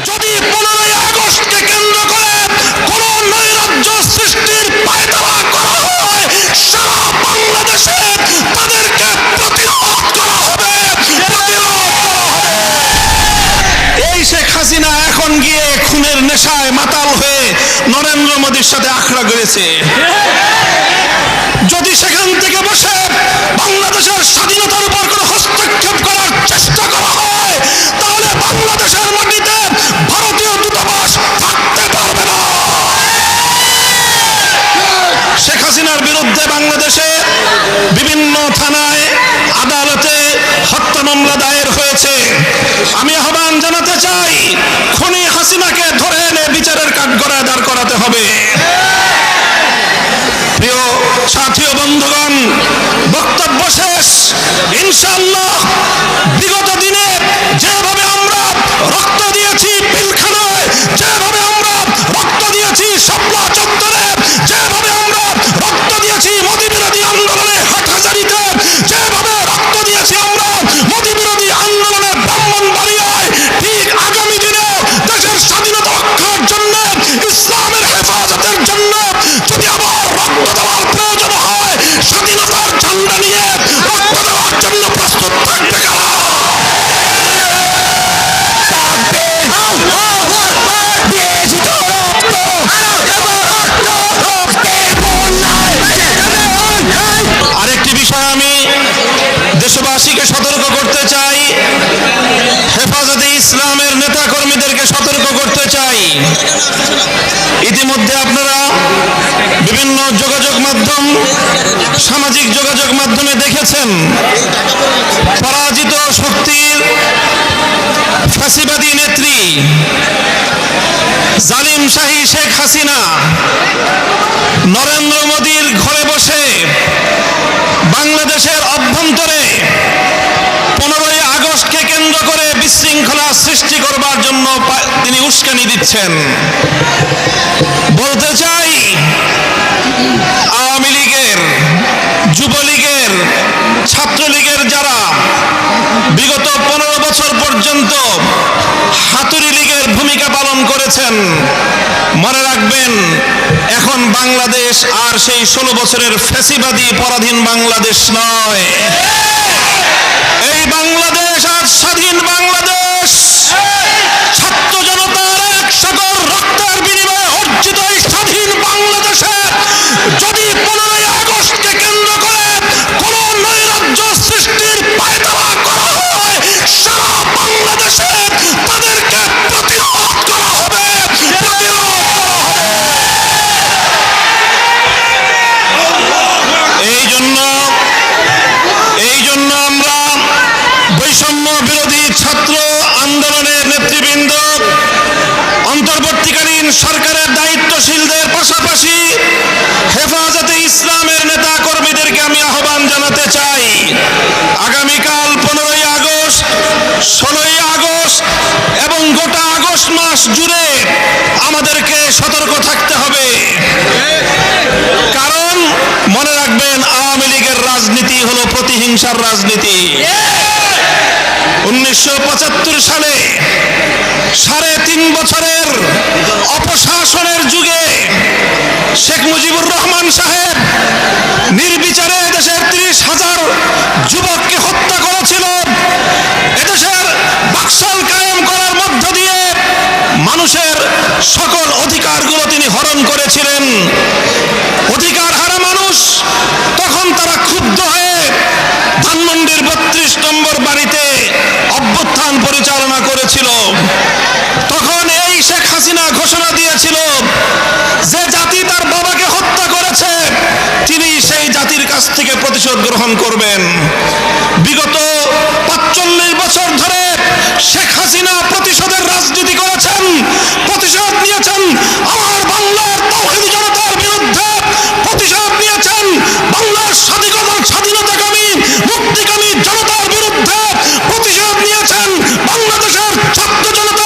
যদি 15ই আগস্টকে কেন্দ্র করে কোন নৈরাজ্য সৃষ্টির পায়তারা করা হয়, সারা বাংলাদেশে তাদেরকে প্রতিরোধ করা হবে। এই শেখ হাসিনা এখন গিয়ে খুনের নেশায় মাতাল হয়ে নরেন্দ্র মোদীর সাথে আখড়া করেছে। যদি সেখান থেকে বসে বাংলাদেশের স্বাধীনতার উপর কোনো হস্তক্ষেপ করার চেষ্টা করা হয়, তাহলে বাংলাদেশের মাটিতে ভারতীয় দূতাবাস থাকতে পারবে না। শেখ হাসিনার বিরুদ্ধে বাংলাদেশে বিভিন্ন থানায় আদালতে হত্যা মামলা দায়ের হয়েছে। আমি আহ্বান জানাতে চাই, খুনি হাসিনাকে ধরে এনে বিচারের কাঠগড়ায় দাঁড় করাতে হবে। প্রিয় সাথী ও বন্ধুগণ, বক্তব্য শেষ। ইনশাআল্লাহ বিগত দিনে যেভাবে আমরা রক্ত দিয়েছি পিলখানায়, যেভাবে আমরা রক্ত দিয়েছি শাপলা চত্বরে, যেভাবে আমরা রক্ত দিয়েছি মোদী বিরোধী আন্দোলনে হাটহাজারীতে, যেভাবে রক্ত দিয়েছি আমরা মোদী বিরোধী আন্দোলনে ব্রাহ্মণবাড়িয়ায়, ঠিক আগামী দিনে দেশের স্বাধীনতা রক্ষার জন্য, ইসলামের হেফাজতের জন্য যদি আবার রক্ত দেওয়ার প্রয়োজন হয়, স্বাধীনতার ঝান্ডা নিয়ে রক্ত দেওয়ার জন্য প্রস্তুত থাকবে কারা? আরেকটি বিষয় আমি দেশবাসীকে সতর্ক করতে চাই, হেফাজতে ইসলামের নেতা কর্মীদেরকে সতর্ক করতে চাই। ইতিমধ্যে আপনারা বিভিন্ন যোগাযোগ মাধ্যম, সামাজিক যোগাযোগ মাধ্যমে দেখেছেন, পরাজিত শক্তির ফ্যাসিবাদী নেত্রী জালিম শাহী শেখ হাসিনা নরেন্দ্র মোদীর ঘরে বসে বাংলাদেশের অভ্যন্তরে 15ই আগস্টকে কেন্দ্র করে বিশৃঙ্খলা সৃষ্টি করবার জন্য তিনি উস্কানি দিচ্ছেন। বলতে চাই, আওয়ামী লীগের, যুবলীগের, ছাত্রলীগের যারা বিগত 15 বছর পর্যন্ত হাতুড়ি লীগের ভূমিকা পালন করেছেন, মনে রাখবেন এখন বাংলাদেশ আর সেই 16 বছরের ফ্যাসিবাদী পরাধীন বাংলাদেশ নয়। এই বাংলাদেশ আজ স্বাধীন বাংলাদেশ। ছাত্র জনতার এক সাগর রক্তের বিনিময়ে অর্জিত এই স্বাধীন বাংলাদেশে যদি 15ই আগস্টকে কেন্দ্র করে কোন নৈরাজ্য সৃষ্টির পায়তারা করা হয়, সারা বাংলাদেশে তাদেরকে প্রতিরোধ করা হবে। এই জন্য আমরা বৈষম্য বিরোধী ছাত্র আন্দোলনের নেতৃবৃন্দ, অন্তর্বর্তীকালীন সরকারের দায়িত্বশীলদের পাশাপাশি হেফাজতে ইসলামের নেতা কর্মীদেরকে আমি আহ্বান জানাতে চাই, আগামীকাল 15ই আগস্ট, 16ই আগস্ট এবং গোটা আগস্ট মাস জুড়ে আমাদেরকে সতর্ক থাকতে হবে। কারণ মনে রাখবেন, আওয়ামী লীগের রাজনীতি হলো প্রতিহিংসার রাজনীতি। 1975 সালে 3.5 বছরের অপশাসনের যুগে শেখ মুজিবুর রহমান সাহেব নির্বিচারে দেশের 30,000 যুবককে হত্যা করেছিল। এদেশের বাকশাল কায়েম করার মধ্য দিয়ে মানুষের সকল অধিকারগুলো তিনি হরণ করেছিলেন। অধিকার হারা মানুষ তখন তারা ক্ষুব্ধ হয়ে ধানমন্ডির 32 নম্বর বাড়িতে অভ্যুত্থান পরিচালনা করেছিল। তখন এই শেখ হাসিনা ঘোষণা দিয়েছিল, যে জাতি তার বাবাকে হত্যা করেছে তিনি সেই জাতির কাছ থেকে প্রতিশোধ গ্রহণ করবেন। বিগত 45 বছর ধরে শেখ হাসিনা প্রতিশোধের রাজনীতি করেছেন, প্রতিশোধ নিয়েছেন আমার বাংলার তাওহীদি জনতার বিরুদ্ধে, প্রতিশোধ নিয়েছেন বাংলার স্বাধীনতাকামী মুক্তিকামী জনতার বিরুদ্ধে, প্রতিশোধ নিয়েছেন বাংলাদেশের ছাত্র জনতা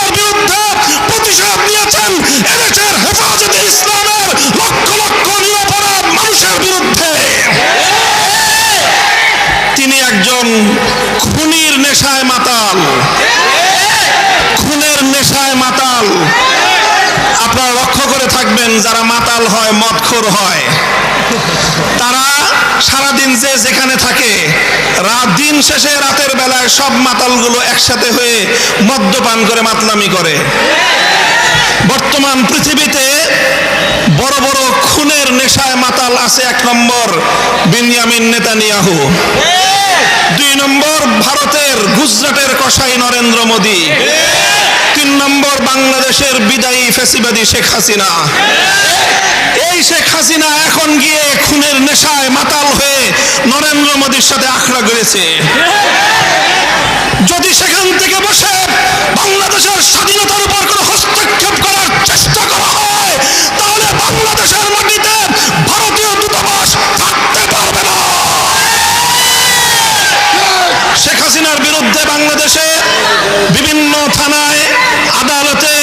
মাতাল। আপনারা লক্ষ্য করে থাকবেন, যারা মাতাল হয়, মদখোর হয়, তারা সারাদিন যে যেখানে থাকে, দিন শেষে রাতের বেলায় সব মাতালগুলো একসাথে হয়ে মদ্যপান করে মাতলামি করে। বর্তমান পৃথিবীতে বড় বড় খুনের নেশায় মাতাল আছে। 1 নম্বর বিনিয়ামিন নেতানিয়াহু, 2 নম্বর ভারতের গুজরাটের কসাই নরেন্দ্র মোদী, 3 নম্বর বাংলাদেশের বিদায়ী ফ্যাসিবাদী শেখ হাসিনা। এই শেখ হাসিনা এখন গিয়ে খুনের নেশায় মাতাল হয়ে নরেন্দ্র মোদীর সাথে আখড়া করেছে। যদি সেখান থেকে বসে বাংলাদেশের স্বাধীনতার উপর কোনো হস্তক্ষেপ করার চেষ্টা করা হয়, তাহলে বাংলাদেশের মাটিতে ভারতীয় দূতাবাস থাকতে পারবে না। শেখ হাসিনার বিরুদ্ধে বাংলাদেশে বিভিন্ন থানায়, আদালতে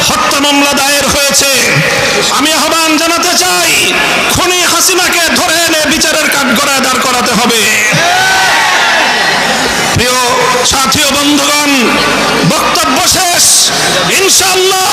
হত্যা মামলা দায়ের হয়েছে। আমি আহ্বান জানাতে চাই, খুনি হাসিনাকে ধরে এনে বিচারের কাঠগড়ায় দাঁড় করাতে হবে। প্রিয় সাথী ও বন্ধুগণ, বক্তব্য শেষ। ইনশাআল্লাহ